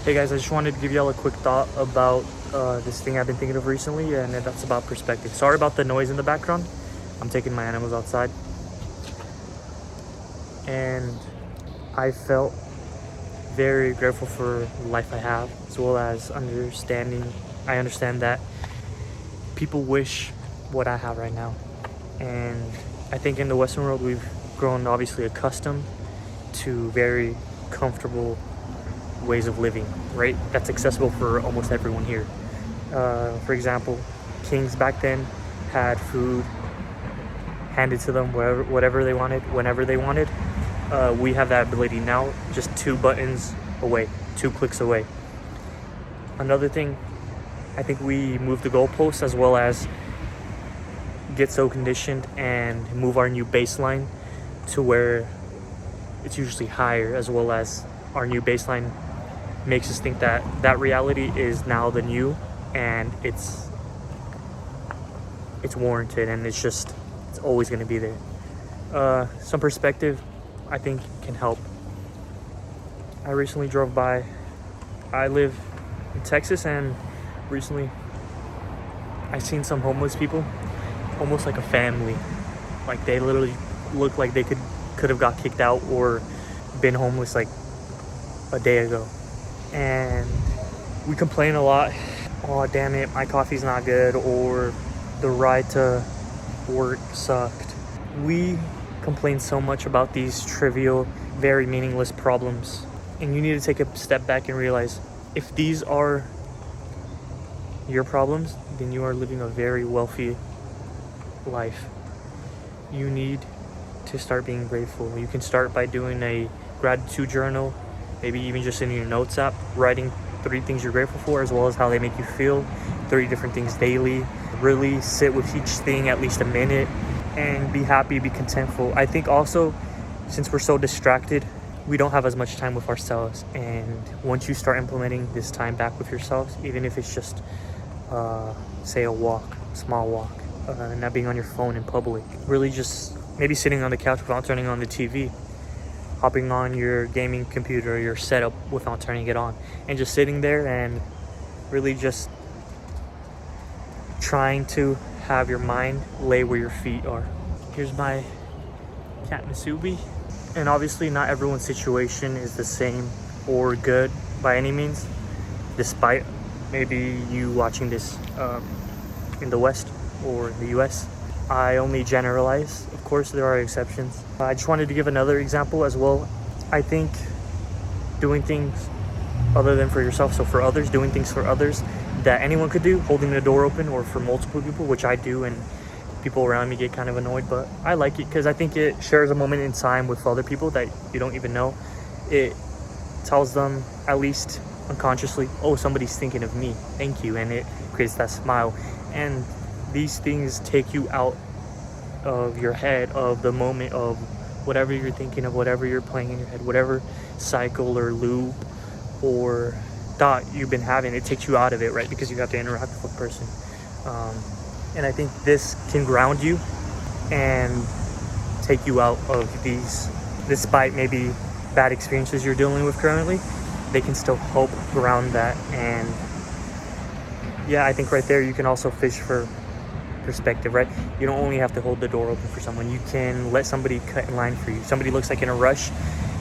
Hey guys, I just wanted to give y'all a quick thought about this thing I've been thinking of recently, and that's about perspective. Sorry about the noise in the background. I'm taking my animals outside, and I felt very grateful for the life I have, as well as understanding. I understand that people wish what I have right now, and I think in the Western world we've grown obviously accustomed to very comfortable ways of living, right? That's accessible for almost everyone here. For example, kings back then had food handed to them whatever they wanted, whenever they wanted. We have that ability now, just 2 buttons away, 2 clicks away. Another thing, I think we move the goalposts as well as get so conditioned and move our new baseline to where it's usually higher, as well as our new baseline makes us think that that reality is now the new, and it's warranted, and it's always going to be there. Some perspective I think can help. I recently drove by, I live in Texas, and recently I seen some homeless people, almost like a family. Like they literally look like they could have got kicked out or been homeless like a day ago. And we complain a lot, oh damn it, my coffee's not good, or the ride to work sucked. We complain so much about these trivial, very meaningless problems, and you need to take a step back and realize if these are your problems, then you are living a very wealthy life. You need to start being grateful. You can start by doing a gratitude journal, maybe even just in your notes app, writing 3 things you're grateful for, as well as how they make you feel, 30 different things daily. Really sit with each thing at least a minute and be happy, be contentful. I think also, since we're so distracted, we don't have as much time with ourselves. And once you start implementing this time back with yourselves, even if it's just, say a walk, small walk, not being on your phone in public, really just maybe sitting on the couch without turning on the TV, hopping on your gaming computer or your setup without turning it on, and just sitting there and really just trying to have your mind lay where your feet are. Here's my cat Masubi. And obviously not everyone's situation is the same or good by any means, despite maybe you watching this in the West or the US. I only generalize. Of course, there are exceptions. I just wanted to give another example as well. I think doing things other than for yourself, so for others, doing things for others that anyone could do, holding the door open, or for multiple people, which I do, and people around me get kind of annoyed, but I like it because I think it shares a moment in time with other people that you don't even know. It tells them, at least unconsciously, oh, somebody's thinking of me, thank you, and it creates that smile. And these things take you out of your head, of the moment, of whatever you're thinking of, whatever you're playing in your head, whatever cycle or loop or thought you've been having. It takes you out of it, right? Because you have to interact with a person. And I think this can ground you and take you out of these, despite maybe bad experiences you're dealing with currently, they can still help ground that. And yeah, I think right there you can also fish for perspective, right? You don't only have to hold the door open for someone. You can let somebody cut in line for you. Somebody looks like in a rush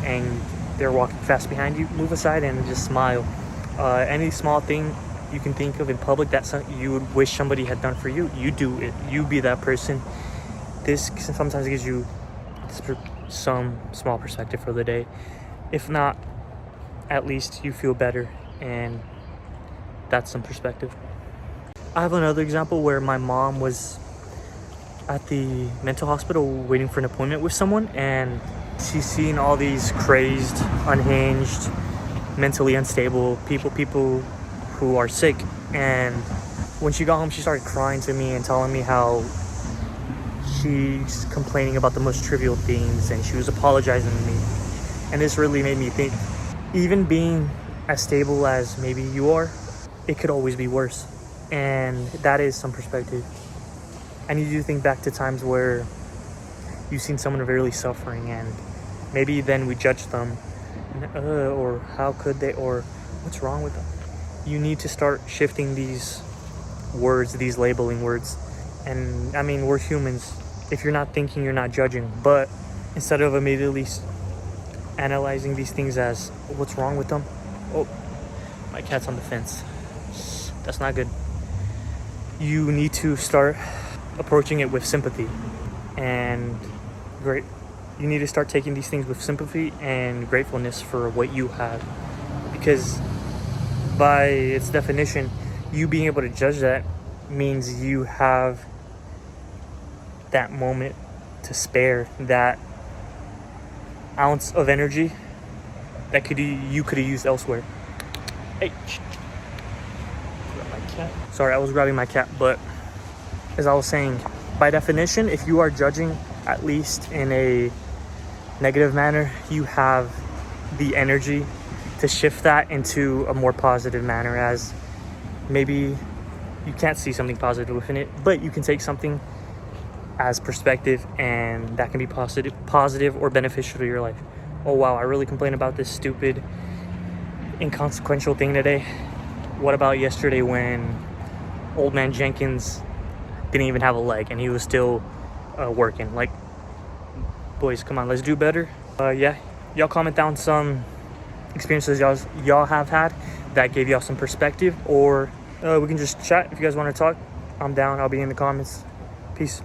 and they're walking fast behind you, move aside and just smile. Any small thing you can think of in public that you would wish somebody had done for you, you do it. You be that person. This sometimes gives you some small perspective for the day. If not, at least you feel better, and that's some perspective. I have another example where my mom was at the mental hospital waiting for an appointment with someone, and she's seen all these crazed, unhinged, mentally unstable people who are sick. And when she got home, she started crying to me and telling me how she's complaining about the most trivial things, and she was apologizing to me. And this really made me think, even being as stable as maybe you are, it could always be worse. And that is some perspective. I need you to think back to times where you've seen someone really suffering, and maybe then we judge them, or how could they, or What's wrong with them? You need to start shifting these words, these labeling words. And I mean, we're humans. If you're not thinking, you're not judging. But instead of immediately analyzing these things as what's wrong with them, oh, my cat's on the fence. That's not good. You need to start approaching it with sympathy and great. You need to start taking these things with sympathy and gratefulness for what you have, because by its definition, you being able to judge that means you have that moment to spare, that ounce of energy that you could have used elsewhere. Hey, grab my cat. Sorry, I was grabbing my cat, but as I was saying, by definition, if you are judging at least in a negative manner, you have the energy to shift that into a more positive manner, as maybe you can't see something positive within it, but you can take something as perspective, and that can be positive or beneficial to your life. Oh wow, I really complained about this stupid inconsequential thing today. What about yesterday when old man Jenkins didn't even have a leg and he was still working? Like, boys, come on, let's do better. Yeah, y'all comment down some experiences y'all have had that gave y'all some perspective, or we can just chat if you guys want to talk. I'm down. I'll be in the comments. Peace.